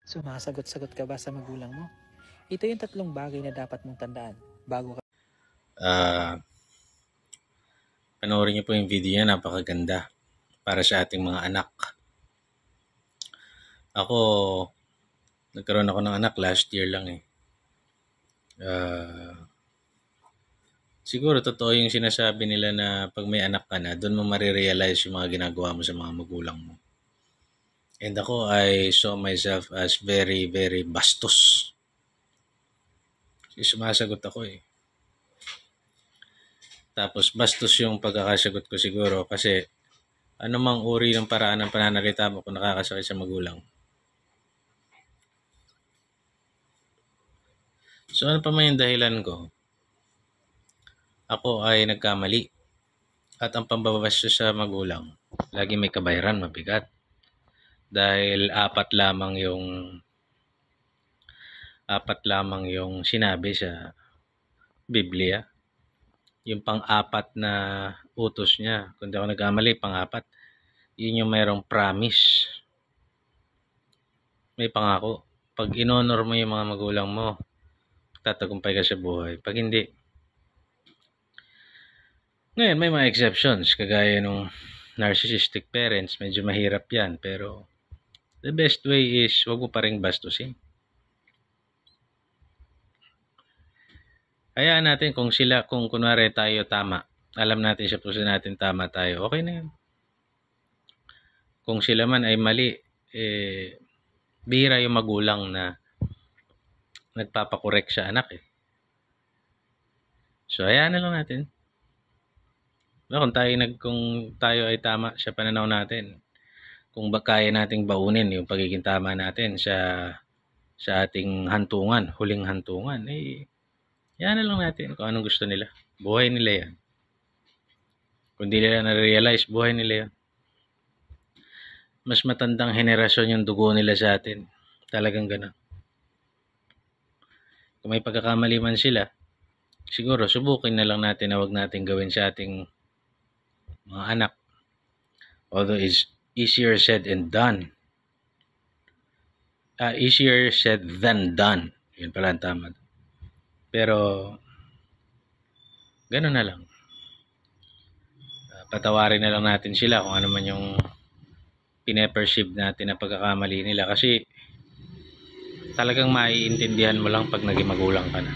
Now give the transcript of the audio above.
Sumasagot-sagot ka ba sa magulang mo? Ito yung 3 bagay na dapat mong tandaan bago ka... Panoorin niyo po yung video niya, napakaganda para sa ating mga anak. Ako, nagkaroon ako ng anak last year lang eh. Siguro totoo yung sinasabi nila na pag may anak ka na, doon mo marirealize yung mga ginagawa mo sa mga magulang mo. And ako, I saw myself as very, very bastos. Sumasagot ako eh. Tapos bastos yung pagkakasagot ko siguro kasi anumang uri ng paraan ng pananalita mo kung nakakasakit sa magulang. So ano pa man yung dahilan ko? Ako ay nagkamali. At ang pambabastos sa magulang, lagi may kabayaran, mabigat. Dahil apat lamang yung sinabi sa Biblia. Yung pang-apat na utos niya, kung di ako nagkamali, pang-apat, yun yung mayroong promise. May pangako. Pag inonor mo yung mga magulang mo, tatagumpay ka sa buhay. Pag hindi, ngayon may mga exceptions, kagaya nung narcissistic parents, medyo mahirap yan, pero the best way is wag mo pa ring bastusin. Hayaan natin kung kunwari tayo tama, alam natin sa puso natin tama tayo, okay na yun. Kung sila man ay mali, bihira yung magulang na nagpapakorek sa anak eh. So hayaan na lang natin. Kung tayo ay tama sa pananaw natin, kung kaya nating baunin yung pagiging tama natin sa ating hantungan, huling hantungan, yan na lang natin kung anong gusto nila. Buhay nila yan. Kung di nila na-realize, buhay nila yan. Mas matandang henerasyon yung dugo nila sa atin. Talagang gano'n. Kung may pagkakamali man sila, siguro subukin na lang natin na wag natin gawin sa ating mga anak. Although it's easier said and done. Easier said than done. Yun pala ang tama. Pero, gano'n na lang. Patawarin na lang natin sila kung ano man yung pine-perceive natin na pagkakamali nila. Kasi, talagang maiintindihan mo lang pag naging magulang ka na.